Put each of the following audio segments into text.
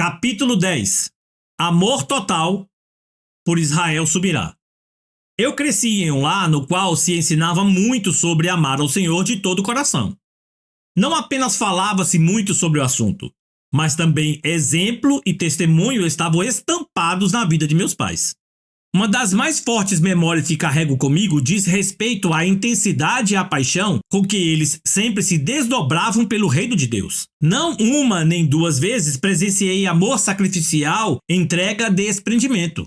Capítulo 10. Amor total, por Israel subirá. Eu cresci em um lar no qual se ensinava muito sobre amar ao Senhor de todo o coração. Não apenas falava-se muito sobre o assunto, mas também exemplo e testemunho estavam estampados na vida de meus pais. Uma das mais fortes memórias que carrego comigo diz respeito à intensidade e à paixão com que eles sempre se desdobravam pelo reino de Deus. Não uma nem duas vezes presenciei amor sacrificial, entrega, desprendimento.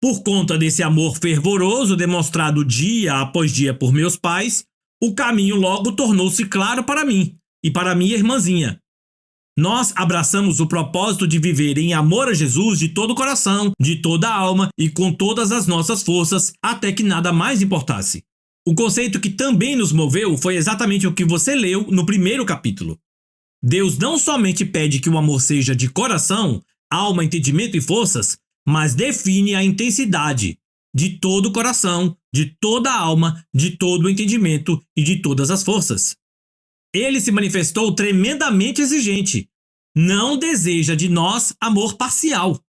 Por conta desse amor fervoroso demonstrado dia após dia por meus pais, o caminho logo tornou-se claro para mim e para minha irmãzinha. Nós abraçamos o propósito de viver em amor a Jesus de todo o coração, de toda a alma e com todas as nossas forças, até que nada mais importasse. O conceito que também nos moveu foi exatamente o que você leu no primeiro capítulo. Deus não somente pede que o amor seja de coração, alma, entendimento e forças, mas define a intensidade de todo o coração, de toda a alma, de todo o entendimento e de todas as forças. Ele se manifestou tremendamente exigente. Não deseja de nós amor parcial.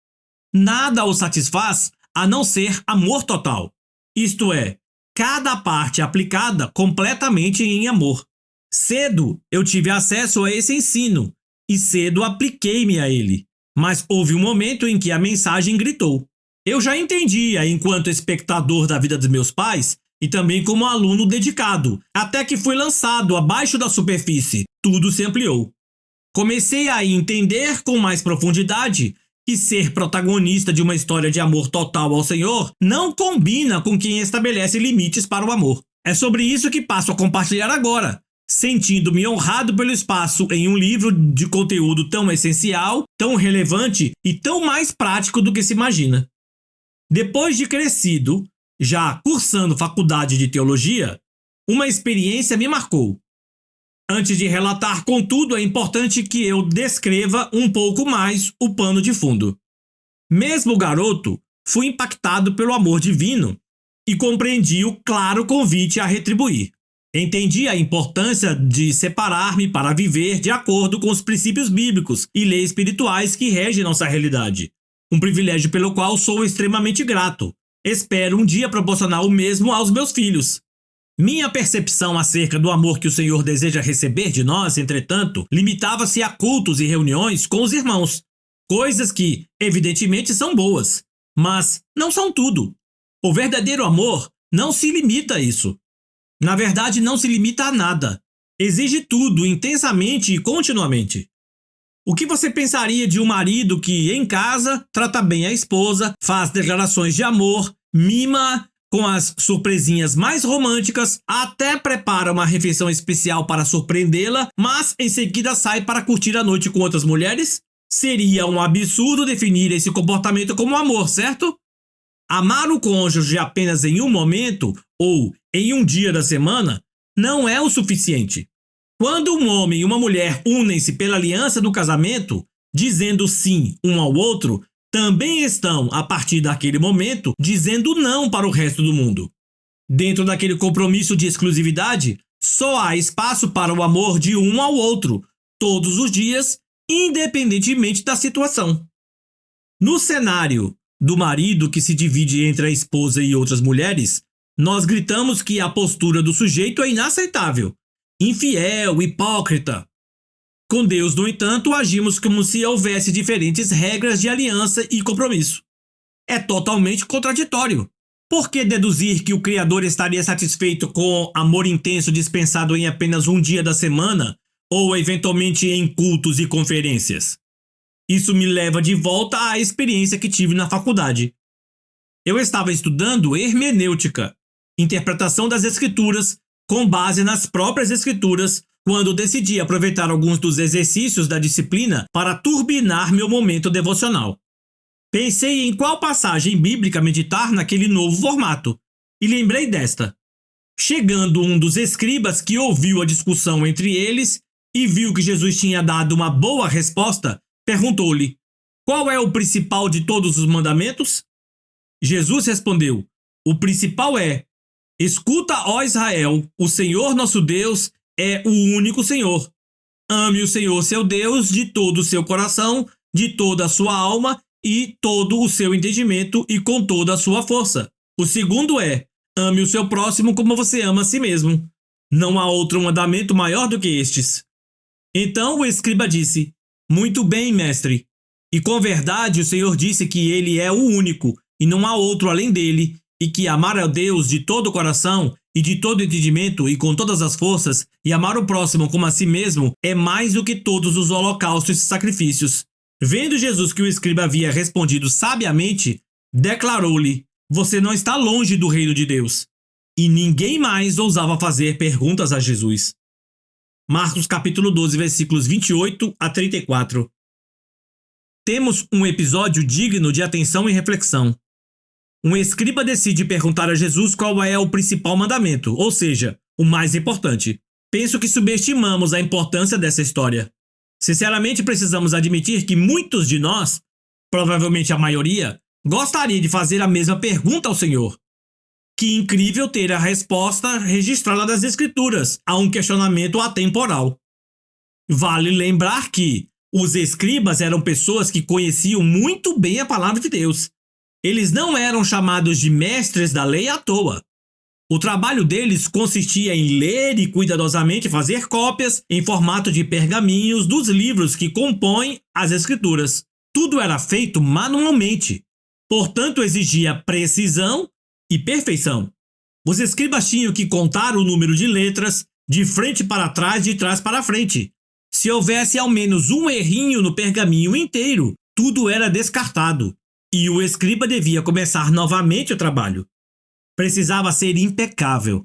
Nada o satisfaz a não ser amor total. Isto é, cada parte aplicada completamente em amor. Cedo eu tive acesso a esse ensino e cedo apliquei-me a ele. Mas houve um momento em que a mensagem gritou. Eu já entendia enquanto espectador da vida dos meus pais e também como aluno dedicado, até que fui lançado abaixo da superfície. Tudo se ampliou. Comecei a entender com mais profundidade que ser protagonista de uma história de amor total ao Senhor não combina com quem estabelece limites para o amor. É sobre isso que passo a compartilhar agora, sentindo-me honrado pelo espaço em um livro de conteúdo tão essencial, tão relevante e tão mais prático do que se imagina. Depois de crescido, já cursando faculdade de teologia, uma experiência me marcou. Antes de relatar, contudo, é importante que eu descreva um pouco mais o pano de fundo. Mesmo garoto, fui impactado pelo amor divino e compreendi o claro convite a retribuir. Entendi a importância de separar-me para viver de acordo com os princípios bíblicos e leis espirituais que regem nossa realidade. Um privilégio pelo qual sou extremamente grato. Espero um dia proporcionar o mesmo aos meus filhos. Minha percepção acerca do amor que o Senhor deseja receber de nós, entretanto, limitava-se a cultos e reuniões com os irmãos. Coisas que, evidentemente, são boas, mas não são tudo. O verdadeiro amor não se limita a isso. Na verdade, não se limita a nada. Exige tudo, intensamente e continuamente. O que você pensaria de um marido que, em casa, trata bem a esposa, faz declarações de amor, mima com as surpresinhas mais românticas, até prepara uma refeição especial para surpreendê-la, mas em seguida sai para curtir a noite com outras mulheres? Seria um absurdo definir esse comportamento como amor, certo? Amar o cônjuge apenas em um momento ou em um dia da semana não é o suficiente. Quando um homem e uma mulher unem-se pela aliança do casamento, dizendo sim um ao outro, também estão, a partir daquele momento, dizendo não para o resto do mundo. Dentro daquele compromisso de exclusividade, só há espaço para o amor de um ao outro, todos os dias, independentemente da situação. No cenário do marido que se divide entre a esposa e outras mulheres, nós gritamos que a postura do sujeito é inaceitável. Infiel, hipócrita. Com Deus, no entanto, agimos como se houvesse diferentes regras de aliança e compromisso. É totalmente contraditório. Por que deduzir que o Criador estaria satisfeito com amor intenso dispensado em apenas um dia da semana ou eventualmente em cultos e conferências? Isso me leva de volta à experiência que tive na faculdade. Eu estava estudando hermenêutica, interpretação das Escrituras, com base nas próprias Escrituras, quando decidi aproveitar alguns dos exercícios da disciplina para turbinar meu momento devocional. Pensei em qual passagem bíblica meditar naquele novo formato, e lembrei desta. Chegando um dos escribas que ouviu a discussão entre eles e viu que Jesus tinha dado uma boa resposta, perguntou-lhe: qual é o principal de todos os mandamentos? Jesus respondeu: o principal é: escuta, ó Israel, o Senhor nosso Deus é o único Senhor. Ame o Senhor seu Deus de todo o seu coração, de toda a sua alma e todo o seu entendimento e com toda a sua força. O segundo é: ame o seu próximo como você ama a si mesmo. Não há outro mandamento maior do que estes. Então o escriba disse: muito bem, mestre. E com verdade o Senhor disse que ele é o único, e não há outro além dele, e que amar a Deus de todo o coração, e de todo entendimento, e com todas as forças, e amar o próximo como a si mesmo, é mais do que todos os holocaustos e sacrifícios. Vendo Jesus que o escriba havia respondido sabiamente, declarou-lhe: você não está longe do reino de Deus. E ninguém mais ousava fazer perguntas a Jesus. Marcos capítulo 12, versículos 28 a 34. Temos um episódio digno de atenção e reflexão. Um escriba decide perguntar a Jesus qual é o principal mandamento, ou seja, o mais importante. Penso que subestimamos a importância dessa história. Sinceramente, precisamos admitir que muitos de nós, provavelmente a maioria, gostaria de fazer a mesma pergunta ao Senhor. Que incrível ter a resposta registrada nas Escrituras a um questionamento atemporal. Vale lembrar que os escribas eram pessoas que conheciam muito bem a palavra de Deus. Eles não eram chamados de mestres da lei à toa. O trabalho deles consistia em ler e cuidadosamente fazer cópias em formato de pergaminhos dos livros que compõem as Escrituras. Tudo era feito manualmente. Portanto, exigia precisão e perfeição. Os escribas tinham que contar o número de letras de frente para trás, de trás para frente. Se houvesse ao menos um errinho no pergaminho inteiro, tudo era descartado, e o escriba devia começar novamente o trabalho. Precisava ser impecável.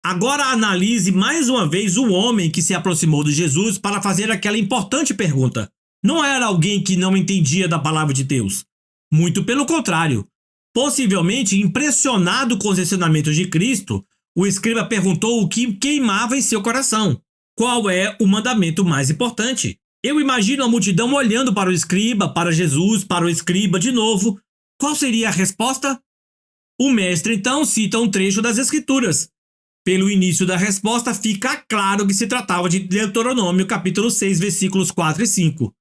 Agora analise mais uma vez o homem que se aproximou de Jesus para fazer aquela importante pergunta. Não era alguém que não entendia da palavra de Deus. Muito pelo contrário. Possivelmente impressionado com os ensinamentos de Cristo, o escriba perguntou o que queimava em seu coração. Qual é o mandamento mais importante? Eu imagino a multidão olhando para o escriba, para Jesus, para o escriba de novo. Qual seria a resposta? O mestre então cita um trecho das Escrituras. Pelo início da resposta fica claro que se tratava de Deuteronômio capítulo 6, versículos 4 e 5.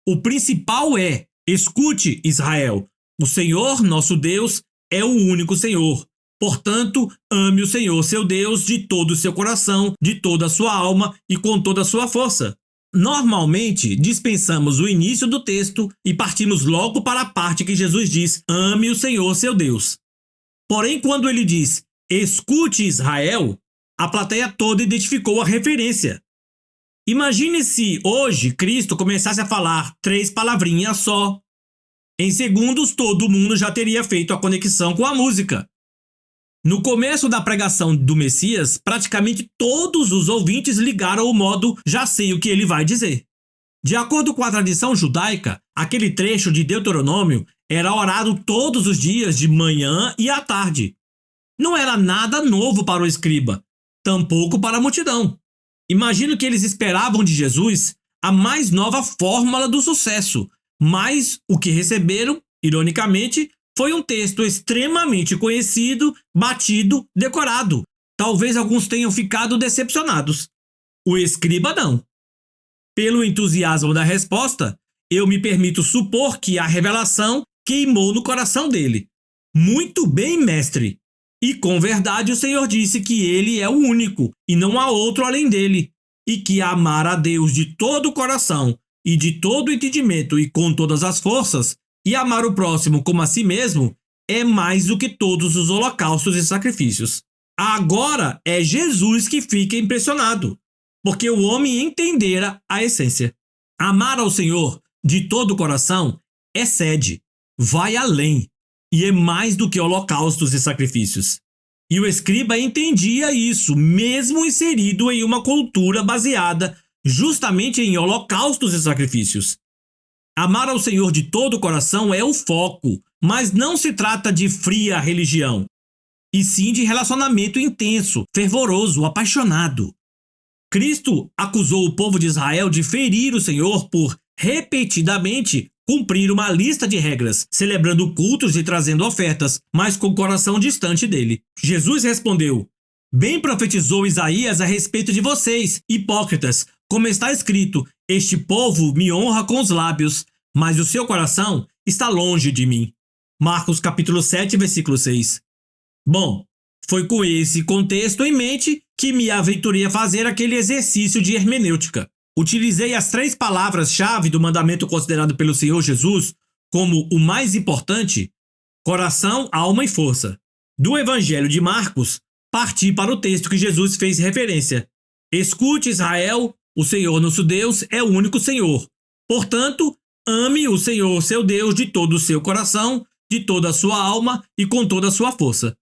O principal é: escute, Israel, o Senhor, nosso Deus, é o único Senhor. Portanto, ame o Senhor, seu Deus, de todo o seu coração, de toda a sua alma e com toda a sua força. Normalmente, dispensamos o início do texto e partimos logo para a parte que Jesus diz: ame o Senhor, seu Deus. Porém, quando ele diz: escute, Israel, a plateia toda identificou a referência. Imagine se hoje Cristo começasse a falar 3 palavrinhas só. Em segundos, todo mundo já teria feito a conexão com a música. No começo da pregação do Messias, praticamente todos os ouvintes ligaram o modo "já sei o que ele vai dizer". De acordo com a tradição judaica, aquele trecho de Deuteronômio era orado todos os dias, de manhã e à tarde. Não era nada novo para o escriba, tampouco para a multidão. Imagino que eles esperavam de Jesus a mais nova fórmula do sucesso, mas o que receberam, ironicamente, foi um texto extremamente conhecido, batido, decorado. Talvez alguns tenham ficado decepcionados. O escriba não. Pelo entusiasmo da resposta, eu me permito supor que a revelação queimou no coração dele. Muito bem, mestre. E com verdade o Senhor disse que ele é o único, e não há outro além dele, e que amar a Deus de todo o coração, e de todo o entendimento e com todas as forças, e amar o próximo como a si mesmo, é mais do que todos os holocaustos e sacrifícios. Agora é Jesus que fica impressionado, porque o homem entendera a essência. Amar ao Senhor de todo o coração excede, vai além, e é mais do que holocaustos e sacrifícios. E o escriba entendia isso, mesmo inserido em uma cultura baseada justamente em holocaustos e sacrifícios. Amar ao Senhor de todo o coração é o foco, mas não se trata de fria religião, e sim de relacionamento intenso, fervoroso, apaixonado. Cristo acusou o povo de Israel de ferir o Senhor por, repetidamente, cumprir uma lista de regras, celebrando cultos e trazendo ofertas, mas com o coração distante dele. Jesus respondeu: bem profetizou Isaías a respeito de vocês, hipócritas, como está escrito: este povo me honra com os lábios, mas o seu coração está longe de mim. Marcos capítulo 7, versículo 6. Bom, foi com esse contexto em mente que me aventurei a fazer aquele exercício de hermenêutica. Utilizei as 3 palavras-chave do mandamento considerado pelo Senhor Jesus como o mais importante: coração, alma e força. Do Evangelho de Marcos, parti para o texto que Jesus fez referência. Escute, Israel, o Senhor nosso Deus é o único Senhor. Portanto, ame o Senhor seu Deus de todo o seu coração, de toda a sua alma e com toda a sua força.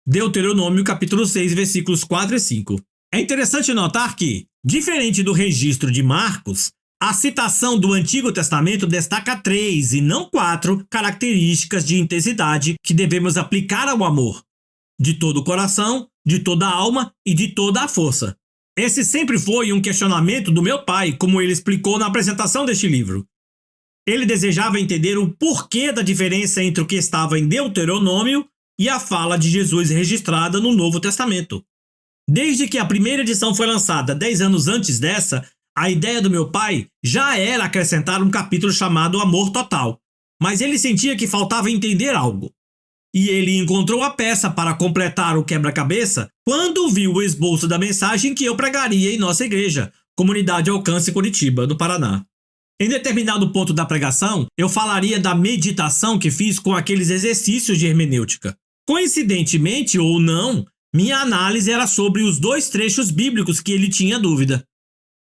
Deuteronômio capítulo 6, versículos 4 e 5. É interessante notar que, diferente do registro de Marcos, a citação do Antigo Testamento destaca 3 e não 4 características de intensidade que devemos aplicar ao amor: de todo o coração, de toda a alma e de toda a força. Esse sempre foi um questionamento do meu pai, como ele explicou na apresentação deste livro. Ele desejava entender o porquê da diferença entre o que estava em Deuteronômio e a fala de Jesus registrada no Novo Testamento. Desde que a primeira edição foi lançada 10 anos antes dessa, a ideia do meu pai já era acrescentar um capítulo chamado Amor Total, mas ele sentia que faltava entender algo. E ele encontrou a peça para completar o quebra-cabeça quando viu o esboço da mensagem que eu pregaria em nossa igreja, Comunidade Alcance Curitiba, no Paraná. Em determinado ponto da pregação, eu falaria da meditação que fiz com aqueles exercícios de hermenêutica. Coincidentemente ou não, minha análise era sobre os 2 trechos bíblicos que ele tinha dúvida.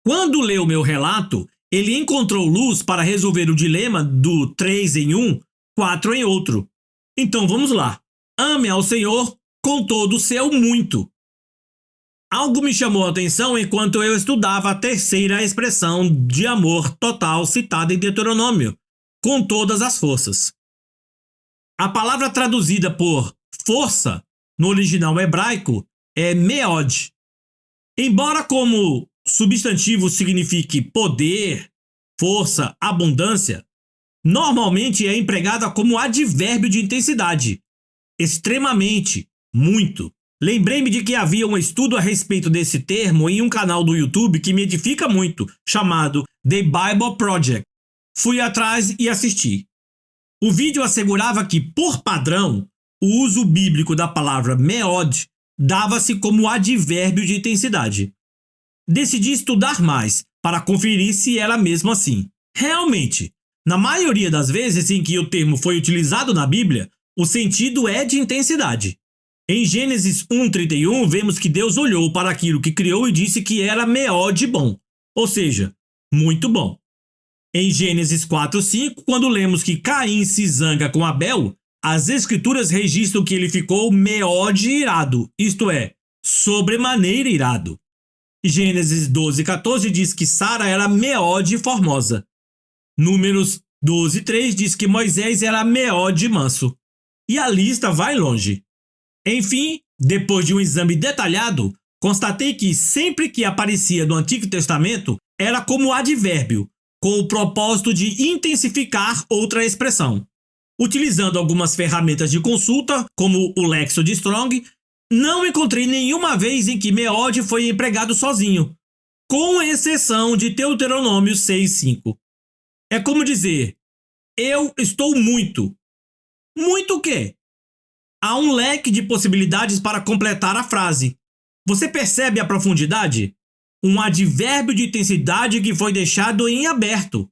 Quando leu meu relato, ele encontrou luz para resolver o dilema do 3 em um, 4 em outro. Então vamos lá. Ame ao Senhor com todo o seu muito. Algo me chamou a atenção enquanto eu estudava a terceira expressão de amor total citada em Deuteronômio, com todas as forças. A palavra traduzida por força no original hebraico é meod. Embora como substantivo signifique poder, força, abundância, normalmente é empregada como advérbio de intensidade. Extremamente, muito. Lembrei-me de que havia um estudo a respeito desse termo em um canal do YouTube que me edifica muito, chamado The Bible Project. Fui atrás e assisti. O vídeo assegurava que, por padrão, o uso bíblico da palavra meod dava-se como advérbio de intensidade. Decidi estudar mais para conferir se era mesmo assim. Realmente, na maioria das vezes em que o termo foi utilizado na Bíblia, o sentido é de intensidade. Em Gênesis 1:31, vemos que Deus olhou para aquilo que criou e disse que era meod bom, ou seja, muito bom. Em Gênesis 4:5, quando lemos que Caim se zanga com Abel, as escrituras registram que ele ficou meod irado, isto é, sobremaneira irado. Gênesis 12:14 diz que Sara era meod formosa. Números 12:3 diz que Moisés era meod manso. E a lista vai longe. Enfim, depois de um exame detalhado, constatei que sempre que aparecia no Antigo Testamento era como advérbio, com o propósito de intensificar outra expressão. Utilizando algumas ferramentas de consulta, como o Lexo de Strong, não encontrei nenhuma vez em que meod foi empregado sozinho, com exceção de Deuteronômio 6:5. É como dizer, eu estou muito. Muito o quê? Há um leque de possibilidades para completar a frase. Você percebe a profundidade? Um advérbio de intensidade que foi deixado em aberto.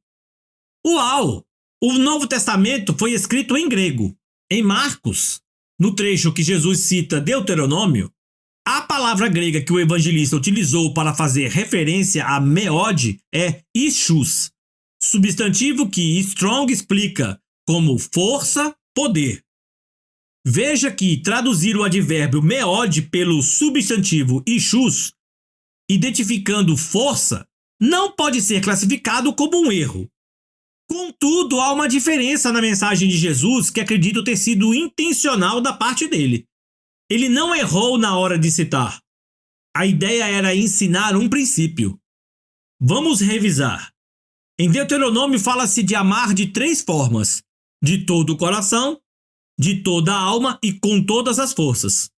Uau! O Novo Testamento foi escrito em grego. Em Marcos, no trecho que Jesus cita Deuteronômio, a palavra grega que o evangelista utilizou para fazer referência a meod é ischus, substantivo que Strong explica como força, poder. Veja que traduzir o advérbio meod pelo substantivo ischus, identificando força, não pode ser classificado como um erro. Contudo, há uma diferença na mensagem de Jesus que acredito ter sido intencional da parte dele. Ele não errou na hora de citar. A ideia era ensinar um princípio. Vamos revisar. Em Deuteronômio fala-se de amar de 3 formas: de todo o coração, de toda a alma e com todas as forças.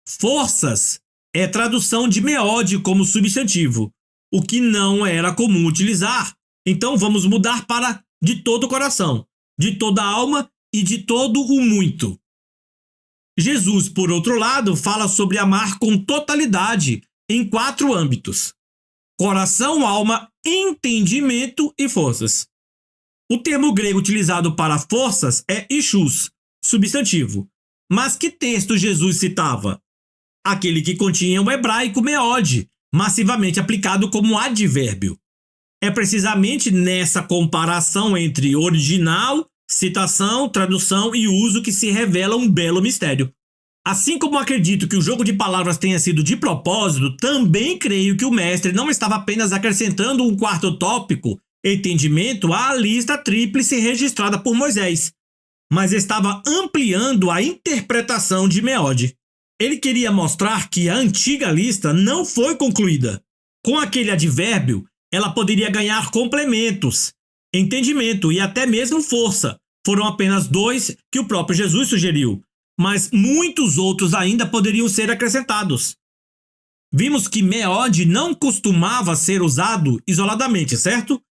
Forças é tradução de meod como substantivo, o que não era comum utilizar. Então vamos mudar para de todo o coração, de toda a alma e de todo o muito. Jesus, por outro lado, fala sobre amar com totalidade em 4 âmbitos: coração, alma, entendimento e forças. O termo grego utilizado para forças é ichus, substantivo. Mas que texto Jesus citava? Aquele que continha o hebraico meode, massivamente aplicado como advérbio. É precisamente nessa comparação entre original, citação, tradução e uso que se revela um belo mistério. Assim como acredito que o jogo de palavras tenha sido de propósito, também creio que o mestre não estava apenas acrescentando um 4º tópico, entendimento, à lista tríplice registrada por Moisés, mas estava ampliando a interpretação de Meode. Ele queria mostrar que a antiga lista não foi concluída. Com aquele advérbio, ela poderia ganhar complementos, entendimento e até mesmo força. Foram apenas 2 que o próprio Jesus sugeriu, mas muitos outros ainda poderiam ser acrescentados. Vimos que meode não costumava ser usado isoladamente, certo?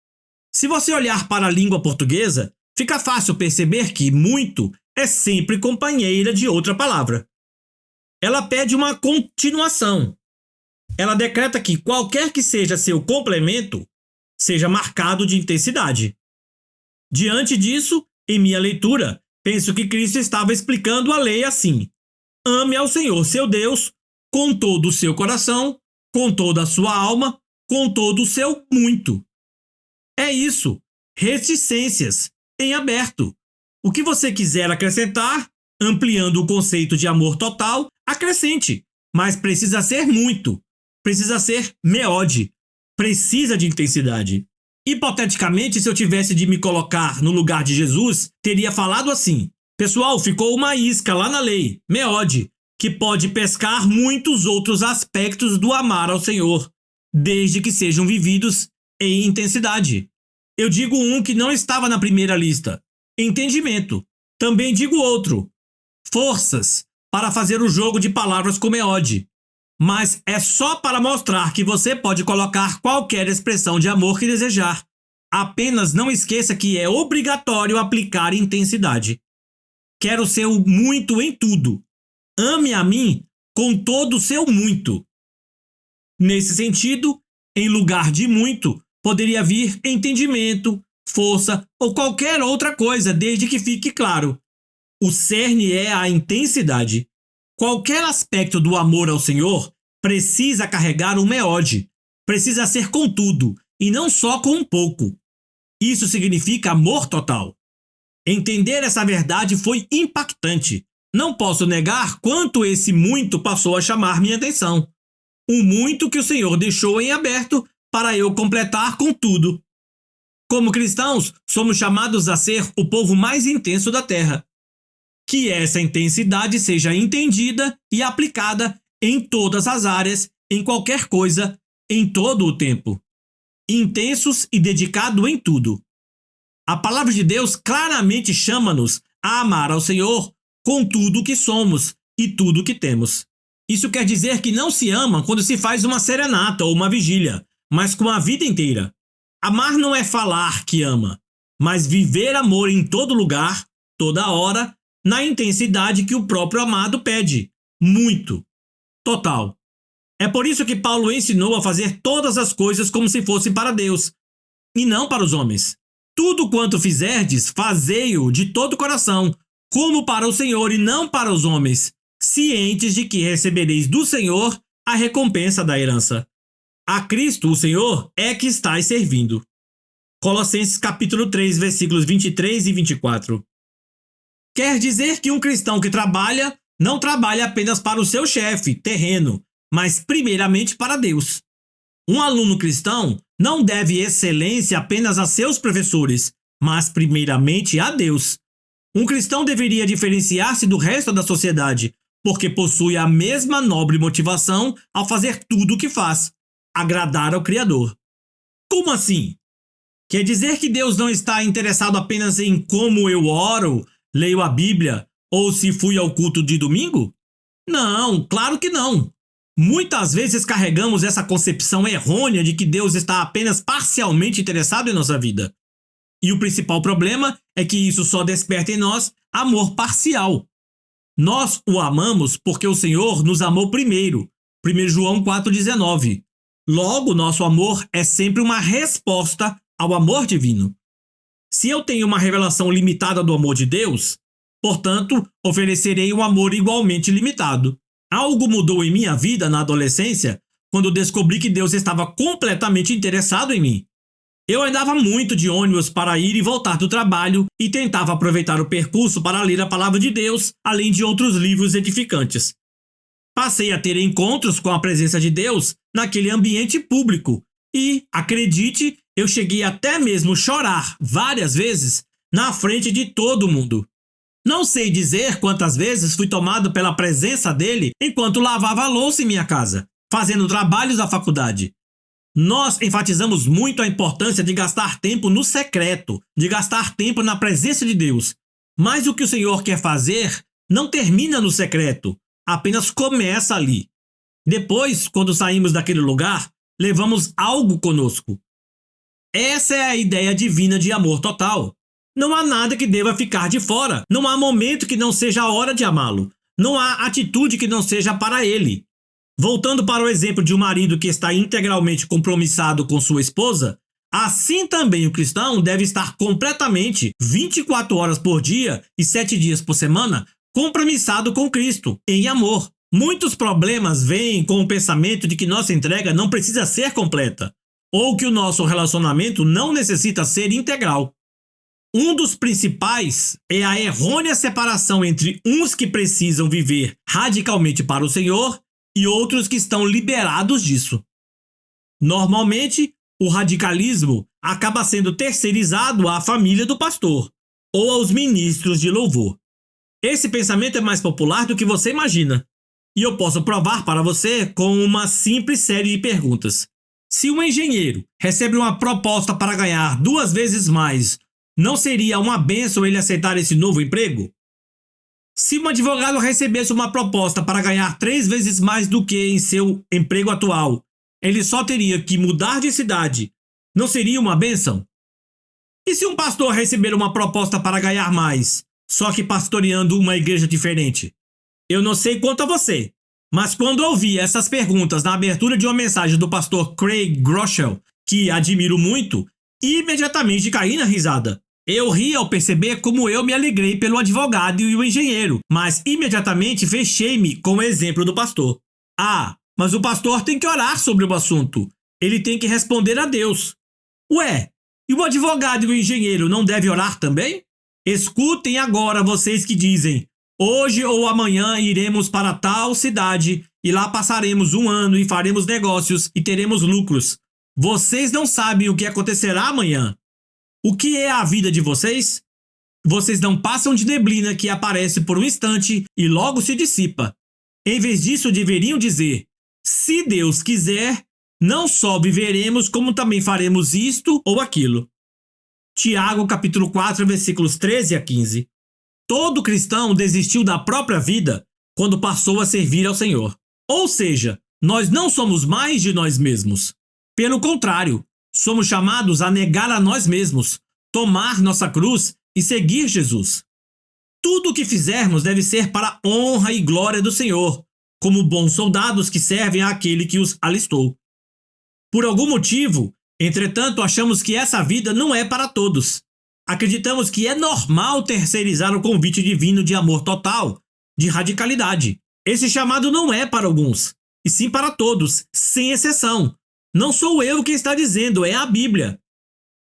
Se você olhar para a língua portuguesa, fica fácil perceber que muito é sempre companheira de outra palavra. Ela pede uma continuação. Ela decreta que qualquer que seja seu complemento, seja marcado de intensidade. Diante disso, em minha leitura, penso que Cristo estava explicando a lei assim: ame ao Senhor seu Deus com todo o seu coração, com toda a sua alma, com todo o seu muito. É isso, reticências, em aberto. O que você quiser acrescentar, ampliando o conceito de amor total, acrescente, mas precisa ser muito, precisa ser meode, precisa de intensidade. Hipoteticamente, se eu tivesse de me colocar no lugar de Jesus, teria falado assim: pessoal, ficou uma isca lá na lei, meode, que pode pescar muitos outros aspectos do amar ao Senhor, desde que sejam vividos em intensidade. Eu digo um que não estava na primeira lista: entendimento. Também digo outro: forças, para fazer o jogo de palavras com meode. Mas é só para mostrar que você pode colocar qualquer expressão de amor que desejar. Apenas não esqueça que é obrigatório aplicar intensidade. Quero seu muito em tudo. Ame a mim com todo o seu muito. Nesse sentido, em lugar de muito, poderia vir entendimento, força ou qualquer outra coisa, desde que fique claro: o cerne é a intensidade. Qualquer aspecto do amor ao Senhor precisa carregar um meode, precisa ser com tudo e não só com um pouco. Isso significa amor total. Entender essa verdade foi impactante. Não posso negar quanto esse muito passou a chamar minha atenção. O muito que o Senhor deixou em aberto para eu completar com tudo. Como cristãos, somos chamados a ser o povo mais intenso da terra. Que essa intensidade seja entendida e aplicada em todas as áreas, em qualquer coisa, em todo o tempo. Intensos e dedicado em tudo. A palavra de Deus claramente chama-nos a amar ao Senhor com tudo o que somos e tudo o que temos. Isso quer dizer que não se ama quando se faz uma serenata ou uma vigília, mas com a vida inteira. Amar não é falar que ama, mas viver amor em todo lugar, toda hora, na intensidade que o próprio amado pede. Muito. Total. É por isso que Paulo ensinou a fazer todas as coisas como se fossem para Deus, e não para os homens. Tudo quanto fizerdes, fazei-o de todo o coração, como para o Senhor e não para os homens, cientes de que recebereis do Senhor a recompensa da herança. A Cristo, o Senhor, é que estáis servindo. Colossenses capítulo 3, versículos 23 e 24. Quer dizer que um cristão que trabalha, não trabalha apenas para o seu chefe terreno, mas primeiramente para Deus. Um aluno cristão não deve excelência apenas a seus professores, mas primeiramente a Deus. Um cristão deveria diferenciar-se do resto da sociedade, porque possui a mesma nobre motivação ao fazer tudo o que faz: agradar ao Criador. Como assim? Quer dizer que Deus não está interessado apenas em como eu oro, leio a Bíblia ou se fui ao culto de domingo? Não, claro que não. Muitas vezes carregamos essa concepção errônea de que Deus está apenas parcialmente interessado em nossa vida. E o principal problema é que isso só desperta em nós amor parcial. Nós o amamos porque o Senhor nos amou primeiro. 1 João 4,19. Logo, nosso amor é sempre uma resposta ao amor divino. Se eu tenho uma revelação limitada do amor de Deus, portanto, oferecerei um amor igualmente limitado. Algo mudou em minha vida na adolescência quando descobri que Deus estava completamente interessado em mim. Eu andava muito de ônibus para ir e voltar do trabalho e tentava aproveitar o percurso para ler a palavra de Deus, além de outros livros edificantes. Passei a ter encontros com a presença de Deus naquele ambiente público e, acredite, eu cheguei até mesmo chorar várias vezes na frente de todo mundo. Não sei dizer quantas vezes fui tomado pela presença dele enquanto lavava a louça em minha casa, fazendo trabalhos da faculdade. Nós enfatizamos muito a importância de gastar tempo no secreto, de gastar tempo na presença de Deus. Mas o que o Senhor quer fazer não termina no secreto, apenas começa ali. Depois, quando saímos daquele lugar, levamos algo conosco. Essa é a ideia divina de amor total. Não há nada que deva ficar de fora. Não há momento que não seja a hora de amá-lo. Não há atitude que não seja para ele. Voltando para o exemplo de um marido que está integralmente compromissado com sua esposa, assim também o cristão deve estar completamente, 24 horas por dia e 7 dias por semana, compromissado com Cristo, em amor. Muitos problemas vêm com o pensamento de que nossa entrega não precisa ser completa, ou que o nosso relacionamento não necessita ser integral. Um dos principais é a errônea separação entre uns que precisam viver radicalmente para o Senhor e outros que estão liberados disso. Normalmente, o radicalismo acaba sendo terceirizado à família do pastor ou aos ministros de louvor. Esse pensamento é mais popular do que você imagina. E eu posso provar para você com uma simples série de perguntas. Se um engenheiro recebe uma proposta para ganhar 2 vezes mais, não seria uma bênção ele aceitar esse novo emprego? Se um advogado recebesse uma proposta para ganhar 3 vezes mais do que em seu emprego atual, ele só teria que mudar de cidade. Não seria uma bênção? E se um pastor receber uma proposta para ganhar mais, só que pastoreando uma igreja diferente? Eu não sei quanto a você, mas quando ouvi essas perguntas na abertura de uma mensagem do pastor Craig Groeschel, que admiro muito, imediatamente caí na risada. Eu ri ao perceber como eu me alegrei pelo advogado e o engenheiro, mas imediatamente fechei-me com o exemplo do pastor. Ah, mas o pastor tem que orar sobre o assunto. Ele tem que responder a Deus. Ué, e o advogado e o engenheiro não devem orar também? Escutem agora vocês que dizem: hoje ou amanhã iremos para tal cidade e lá passaremos 1 ano e faremos negócios e teremos lucros. Vocês não sabem o que acontecerá amanhã. O que é a vida de vocês? Vocês não passam de neblina que aparece por um instante e logo se dissipa. Em vez disso, deveriam dizer: se Deus quiser, não só viveremos, como também faremos isto ou aquilo. Tiago, capítulo 4, versículos 13 a 15. Todo cristão desistiu da própria vida quando passou a servir ao Senhor. Ou seja, nós não somos mais de nós mesmos. Pelo contrário, somos chamados a negar a nós mesmos, tomar nossa cruz e seguir Jesus. Tudo o que fizermos deve ser para a honra e glória do Senhor, como bons soldados que servem àquele que os alistou. Por algum motivo, entretanto, achamos que essa vida não é para todos. Acreditamos que é normal terceirizar o convite divino de amor total, de radicalidade. Esse chamado não é para alguns, e sim para todos, sem exceção. Não sou eu quem está dizendo, é a Bíblia.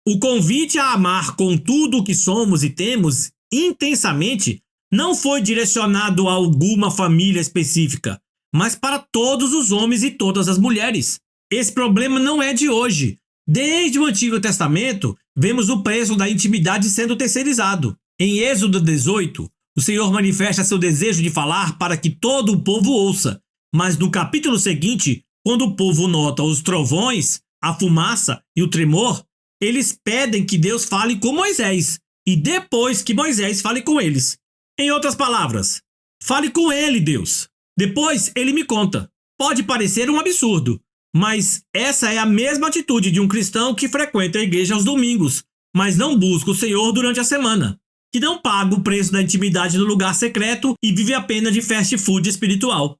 O convite a amar com tudo o que somos e temos intensamente não foi direcionado a alguma família específica, mas para todos os homens e todas as mulheres. Esse problema não é de hoje. Desde o Antigo Testamento, vemos o preço da intimidade sendo terceirizado. Em Êxodo 18, o Senhor manifesta seu desejo de falar para que todo o povo ouça, mas no capítulo seguinte, quando o povo nota os trovões, a fumaça e o tremor, eles pedem que Deus fale com Moisés, e depois que Moisés fale com eles. Em outras palavras, fale com ele, Deus. Depois ele me conta. Pode parecer um absurdo, mas essa é a mesma atitude de um cristão que frequenta a igreja aos domingos, mas não busca o Senhor durante a semana, que não paga o preço da intimidade no lugar secreto e vive apenas de fast food espiritual.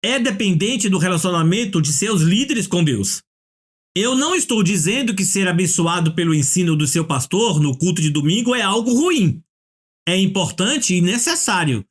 É dependente do relacionamento de seus líderes com Deus. Eu não estou dizendo que ser abençoado pelo ensino do seu pastor no culto de domingo é algo ruim. É importante e necessário.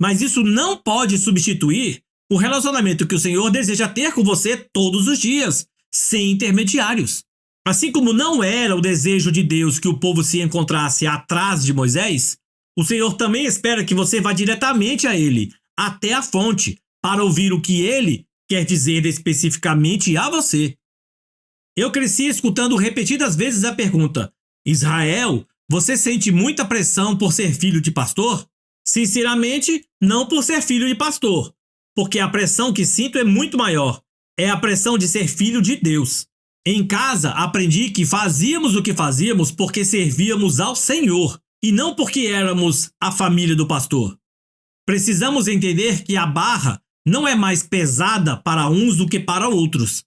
Mas isso não pode substituir o relacionamento que o Senhor deseja ter com você todos os dias, sem intermediários. Assim como não era o desejo de Deus que o povo se encontrasse atrás de Moisés, o Senhor também espera que você vá diretamente a ele, até a fonte, para ouvir o que ele quer dizer especificamente a você. Eu cresci escutando repetidas vezes a pergunta: Israel, você sente muita pressão por ser filho de pastor? Sinceramente, não por ser filho de pastor, porque a pressão que sinto é muito maior. É a pressão de ser filho de Deus. Em casa, aprendi que fazíamos o que fazíamos porque servíamos ao Senhor e não porque éramos a família do pastor. Precisamos entender que a barra não é mais pesada para uns do que para outros.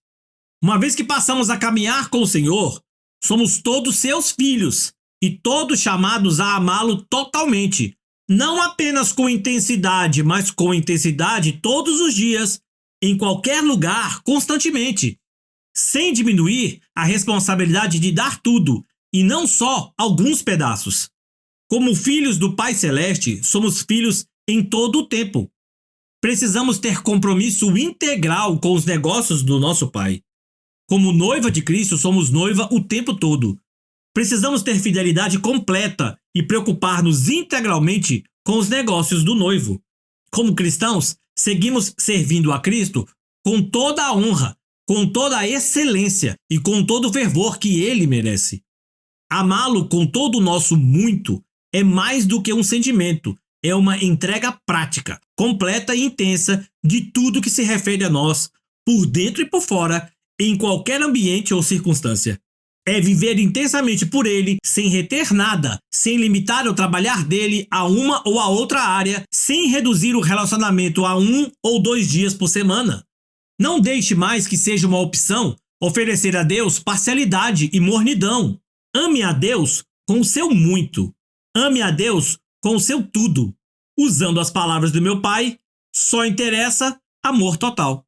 Uma vez que passamos a caminhar com o Senhor, somos todos seus filhos e todos chamados a amá-lo totalmente, não apenas com intensidade, mas com intensidade todos os dias, em qualquer lugar, constantemente, sem diminuir a responsabilidade de dar tudo, e não só alguns pedaços. Como filhos do Pai Celeste, somos filhos em todo o tempo. Precisamos ter compromisso integral com os negócios do nosso Pai. Como noiva de Cristo, somos noiva o tempo todo. Precisamos ter fidelidade completa e preocupar-nos integralmente com os negócios do noivo. Como cristãos, seguimos servindo a Cristo com toda a honra, com toda a excelência e com todo o fervor que ele merece. Amá-lo com todo o nosso muito é mais do que um sentimento, é uma entrega prática, completa e intensa de tudo que se refere a nós, por dentro e por fora, em qualquer ambiente ou circunstância. É viver intensamente por ele, sem reter nada, sem limitar o trabalhar dele a uma ou a outra área, sem reduzir o relacionamento a 1 ou 2 dias por semana. Não deixe mais que seja uma opção oferecer a Deus parcialidade e mornidão. Ame a Deus com o seu muito. Ame a Deus com o seu tudo. Usando as palavras do meu pai, só interessa amor total.